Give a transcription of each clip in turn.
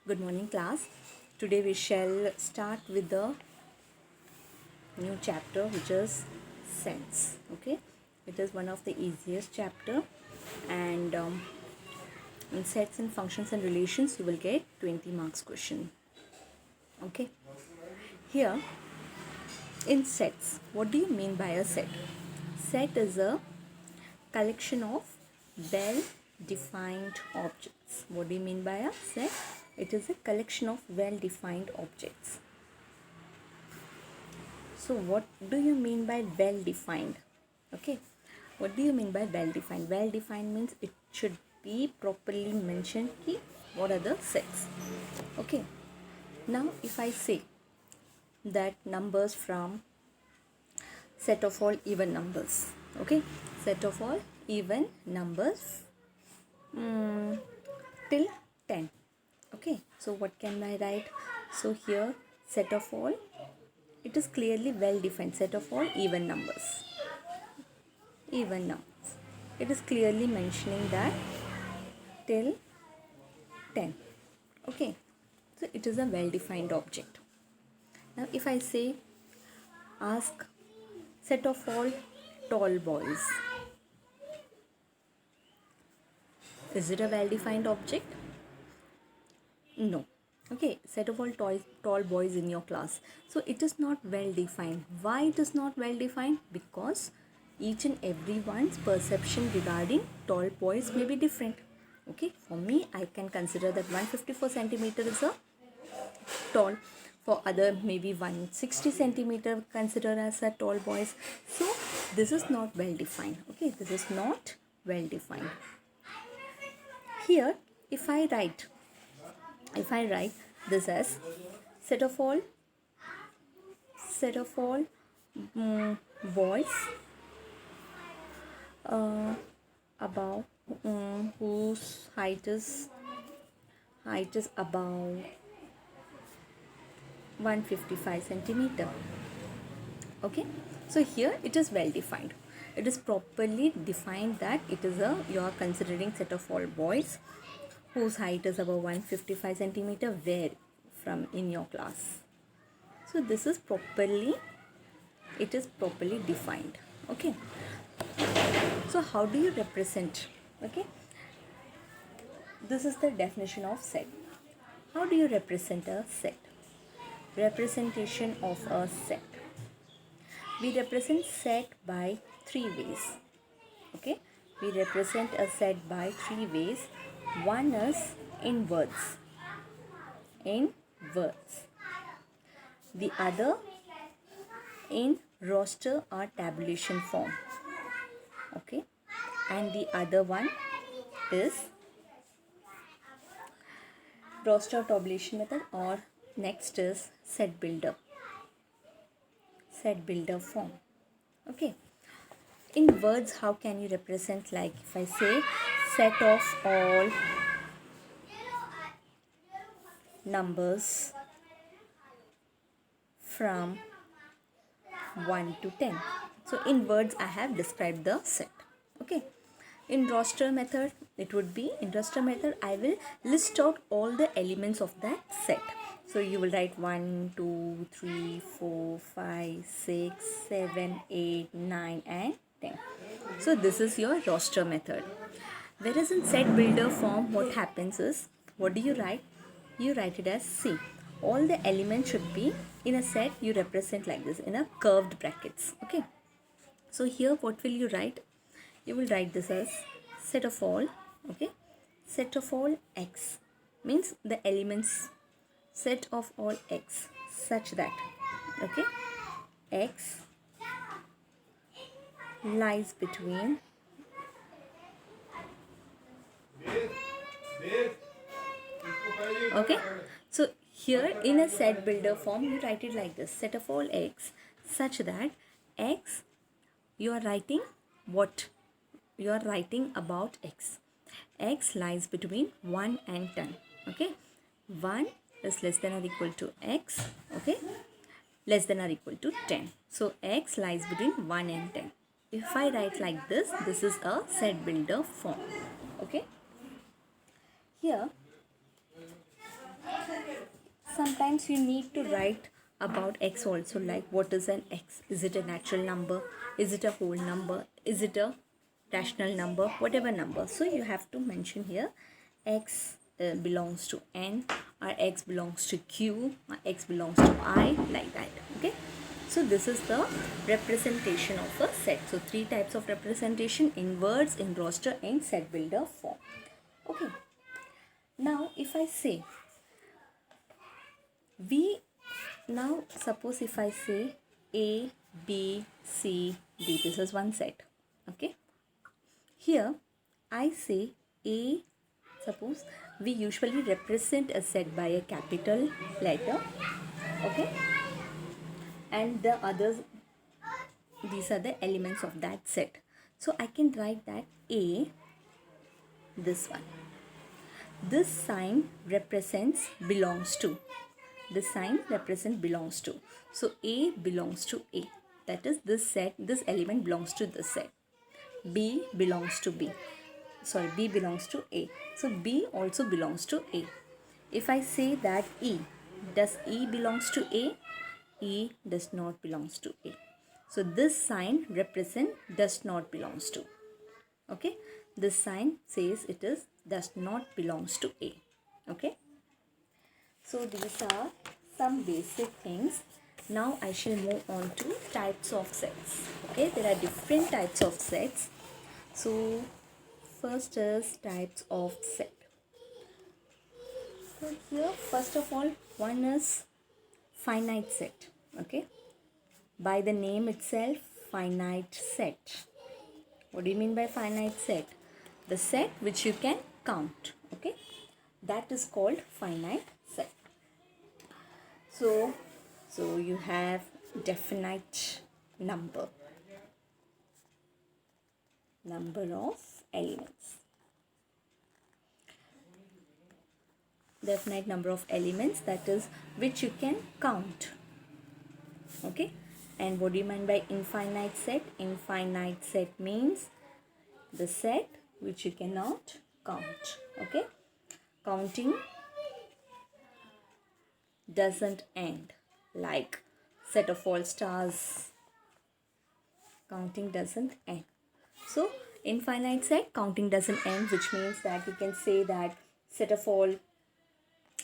Good morning, class. Today we shall start with the new chapter, which is sets. Okay, it is one of the easiest chapter, and in sets and functions and relations, you will get 20 marks question. Okay, here in sets, what do you mean by a set? Set is a collection of well-defined objects. What do you mean by a set? It is a collection of well-defined objects. So what do you mean by well-defined? Okay, what do you mean by well-defined? Well-defined means it should be properly mentioned ki what are the sets. Okay, now if I say that numbers from set of all even numbers, okay, set of all even numbers till 10. Okay, so what can I write? So here set of all, it is clearly well defined. Set of all even numbers, it is clearly mentioning that till 10. Okay, so it is a well defined object. Now if I say ask set of all tall boys, is it a well defined object? No. Okay, set of all tall boys in your class. So it is not well defined. Why it is not well defined? Because each and everyone's perception regarding tall boys may be different. Okay, for me, I can consider that 154 centimeter is a tall. For other, maybe 160 centimeter considered as a tall boys. So this is not well defined. Okay, this is not well defined. Here, if I write this as set of all boys above whose height is above 155 centimeter. Okay, so here it is well defined. It is properly defined that it is you are considering set of all boys whose height is above 155 centimeter where from in your class. So this is properly defined. Okay, so how do you represent? Okay, this is the definition of set. How do you represent a set? Representation of a set. We represent set by 3 ways. Okay, we represent a set by 3 ways. One is in words. The other in roster or tabulation form. Okay, and the other one is roster tabulation method, or next is set builder form. Okay, in words, how can you represent? Like if I say set of all numbers from 1 to 10. So in words I have described the set. Okay, in roster method it would be, in roster method I will list out all the elements of that set. So you will write 1 2 3 4 5 6 7 8 9 and 10. So this is your roster method. Whereas in set builder form, what happens is, what do you write? You write it as C. All the elements should be in a set, you represent like this in a curved brackets. Okay, so here what will you write? You will write this as set of all. Okay, set of all x means the elements, set of all x such that, okay, x lies between okay. So here in a set builder form, you write it like this: set of all x such that x, you are writing what? You are writing about x. X lies between 1 and 10. Okay, 1 is less than or equal to x. Okay, less than or equal to 10. So x lies between 1 and 10. If I write like this is a set builder form. Okay, here sometimes you need to write about x also, like what is an x? Is it a natural number? Is it a whole number? Is it a rational number? Whatever number. So you have to mention here x belongs to n, or x belongs to q, or x belongs to I, like that. Okay. So this is the representation of a set. So three types of representation: in words, in roster, and set builder form. Okay. Now if I say we, now suppose if I say A, B, C, D, this is one set. Okay. Here I say A, suppose we usually represent a set by a capital letter. Okay. And the others, these are the elements of that set. So I can write that A, this one. This sign represents belongs to. This sign represents belongs to. So A belongs to A. That is, this set, this element belongs to this set. B belongs to B. Sorry, B belongs to A. So B also belongs to A. If I say that E, does E belongs to A? E does not belongs to A. So this sign represent does not belongs to. Okay. This sign says it is does not belongs to A. Okay. So these are some basic things. Now I shall move on to types of sets. Okay, there are different types of sets. So first is types of set. So here first of all, one is finite set. Okay, by the name itself, finite set. What do you mean by finite set? The set which you can count. Okay, that is called finite set. So you have definite number of elements. Definite number of elements, that is which you can count. Okay. And what do you mean by infinite set? Infinite set means the set which you cannot count. Okay. Counting doesn't end, like set of all stars. Counting doesn't end. So infinite set, counting doesn't end, which means that you can say that set of all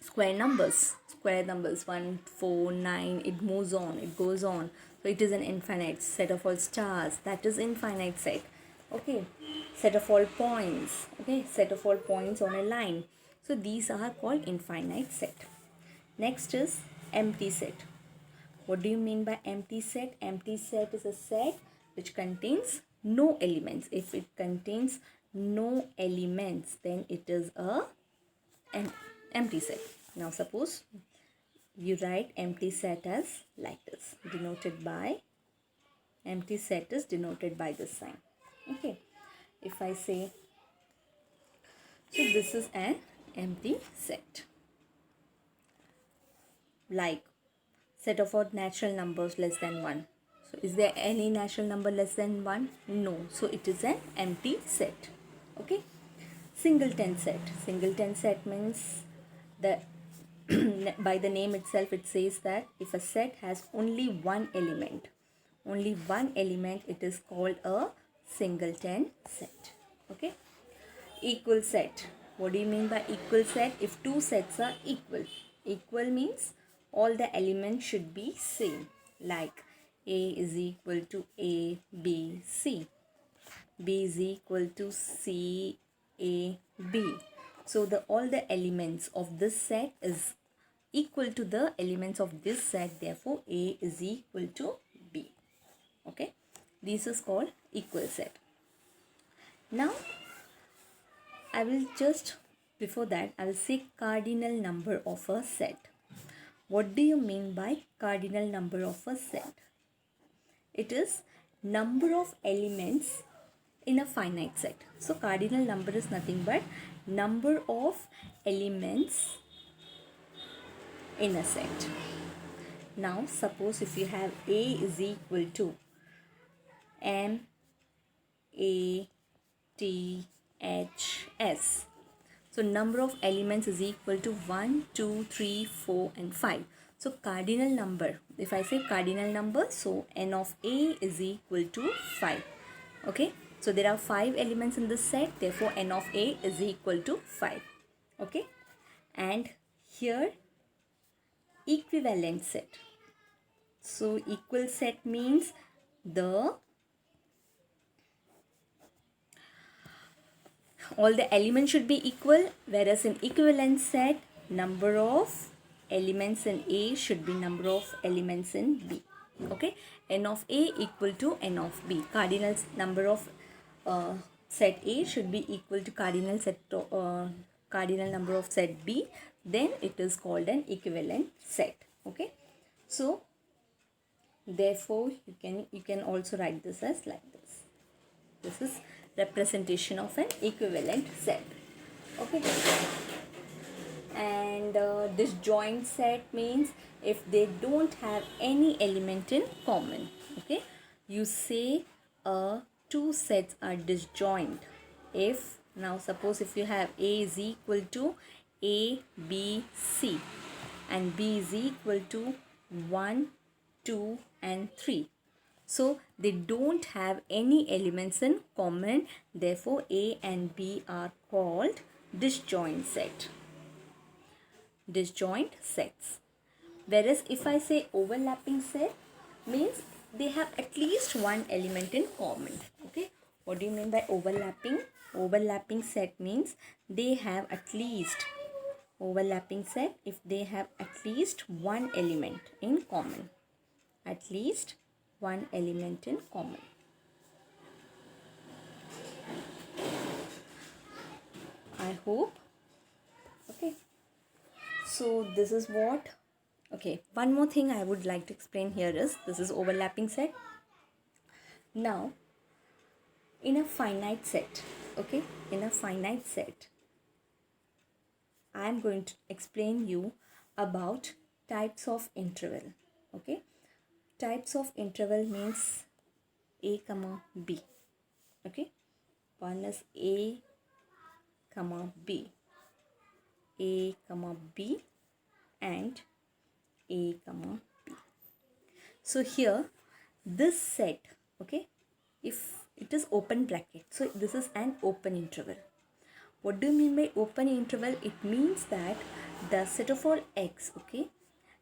square numbers 1, 4, 9, it moves on, it goes on. So it is an infinite set of all stars, that is infinite set. Okay. Set of all points. Okay. Set of all points on a line. So these are called infinite set. Next is empty set. What do you mean by empty set? Empty set is a set which contains no elements. If it contains no elements, then it is an empty set. Now suppose you write empty set as like this, denoted by, empty set is denoted by this sign. Okay. If I say, so this is an empty set. Like set of odd natural numbers less than 1. So is there any natural number less than 1? No. So it is an empty set. Okay. Singleton set. Singleton set means the by the name itself it says that if a set has only one element, it is called a singleton set. Okay. Equal set. What do you mean by equal set? If two sets are equal. Equal means all the elements should be same, like A is equal to A, B, C. B is equal to C, A, B. So all the elements of this set is equal to the elements of this set, therefore A is equal to B. Okay, this is called equal set. Now I will just, before that I will say cardinal number of a set. What do you mean by cardinal number of a set? It is number of elements in a finite set. So cardinal number is nothing but number of elements in a set. Now suppose if you have A is equal to M, A, T, H, S. So number of elements is equal to 1, 2, 3, 4 and 5. So cardinal number, if I say cardinal number, so n of A is equal to 5. Okay, so there are 5 elements in this set, therefore n of A is equal to 5. Okay, and here equivalent set. So equal set means the all the elements should be equal, whereas in equivalent set, number of elements in A should be number of elements in B. Okay, n of A equal to n of B. Cardinal number of set A should be equal to cardinal number of set B. Then it is called an equivalent set. Okay, so therefore you can also write this as like this. This is representation of an equivalent set. Okay, and disjoint set means if they don't have any element in common. Okay, you say two sets are disjoint if, now suppose if you have A is equal to A, B, C and B is equal to 1, 2 and 3. So they don't have any elements in common, therefore A and B are called disjoint set. Disjoint sets. Whereas if I say overlapping set, means they have at least one element in common. Okay, what do you mean by overlapping? Overlapping set means they have at least, overlapping set if they have at least one element in common. At least one element in common. I hope. Okay, so this is what. Okay, one more thing I would like to explain here is, this is overlapping set. Now in a finite set, okay, in a finite set, I am going to explain you about types of interval. Okay, types of interval means A comma B. Okay, one is A comma B, A comma B and A comma B. So here this set, okay, if it is open bracket, so this is an open interval. What do you mean by open interval? It means that the set of all x, okay,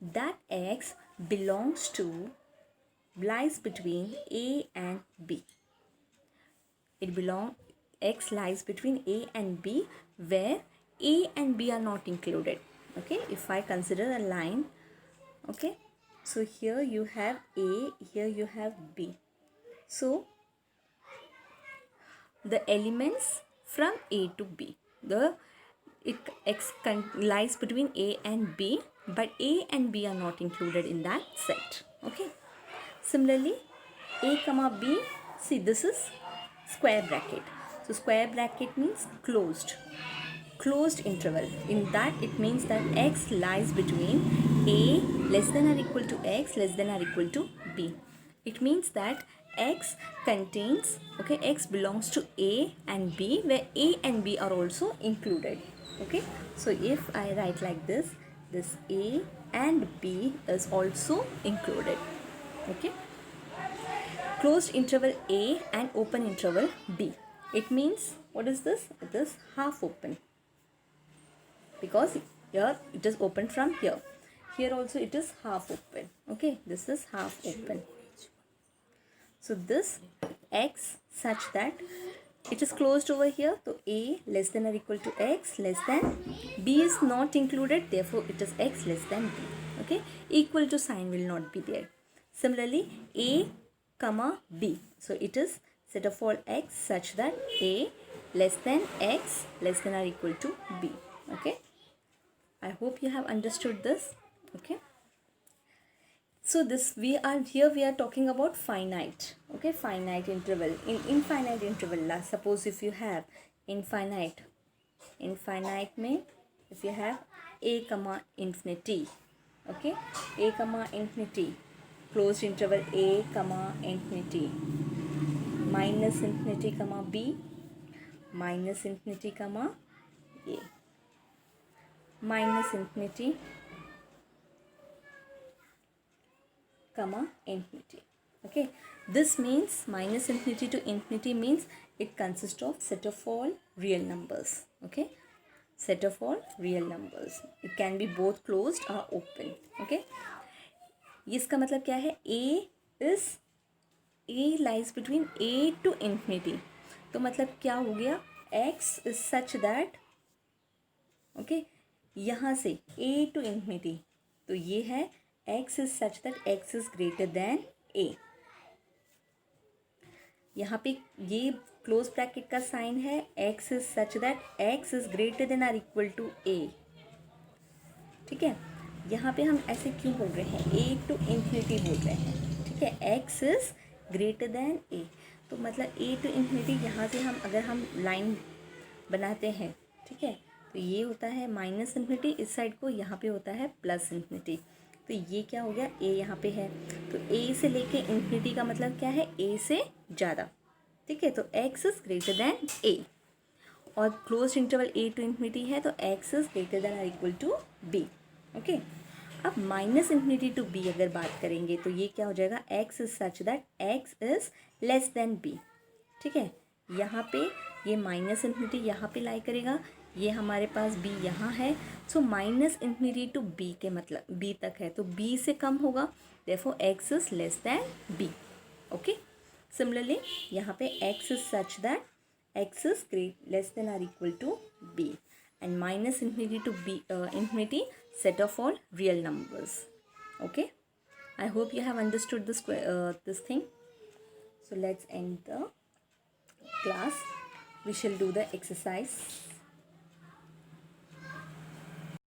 that x belongs to, lies between A and B. X lies between A and B where A and B are not included. Okay, if I consider a line, okay, so here you have A, here you have B. So the elements from A to B, X lies between A and B, but A and B are not included in that set. Okay, similarly A comma B, see this is square bracket. So square bracket means closed interval. In that it means that x lies between A less than or equal to x less than or equal to B. It means that x contains, okay, x belongs to A and B where A and B are also included. Okay, so if I write like this A and B is also included. Okay, closed interval A and open interval B. It means, what is this? It is half open, because here it is open from here. Here also it is half open. Okay, this is half open. So this x such that it is closed over here. So A less than or equal to x less than, B is not included, therefore it is x less than B. Okay, equal to sign will not be there. Similarly A comma B, so it is set of all x such that A less than x less than or equal to B. Okay, I hope you have understood this. Okay, so this we are talking about finite. Okay, finite interval. In infinite interval, suppose if you have infinite में if you have A comma infinity, okay, A comma infinity, closed interval A comma infinity, minus infinity comma B, minus infinity comma a. Minus infinity, comma, infinity. Okay, this means minus infinity to infinity means it consists of set of all real numbers. Okay, set of all real numbers. It can be both closed or open. Okay, इसका मतलब क्या है? A lies between a to infinity. तो मतलब क्या हो गया? x is such that, okay, यहाँ से a to infinity, तो ये है x is such that x is greater than a. यहाँ पे ये क्लोज ब्रैकेट का साइन है, x is such that x is greater than or equal to a. ठीक है, यहाँ पे हम ऐसे क्यों बोल रहे हैं? a to infinity बोल रहे हैं. ठीक है, x is greater than a, तो मतलब a to infinity यहाँ से हम अगर हम लाइन बनाते हैं, ठीक है, तो ये होता है माइनस इन्फिनिटी, इस साइड को यहाँ पे होता है प्लस इन्फिनिटी. तो ये क्या हो गया? a यहाँ पे है, तो a से लेके इन्फिनिटी का मतलब क्या है? a से ज़्यादा. ठीक है, तो x is greater than a, और close interval a to infinity है, तो x इज ग्रेटर दैन और इक्वल टू b. ओके, अब माइनस इन्फिनिटी टू b अगर बात करेंगे तो ये क्या हो जाएगा? x is such that x is less than b. ठीक है, यहाँ पे ये माइनस इन्फिनिटी यहाँ पे लाई करेगा, ये हमारे पास b यहाँ है, so minus infinity to b के मतलब b तक है, तो b से कम होगा, therefore x is less than b. Okay, similarly यहाँ पे x is such that x is less than or equal to b, and minus infinity to b infinity set of all real numbers. Okay, I hope you have understood this thing. So let's end the class. We shall do the exercise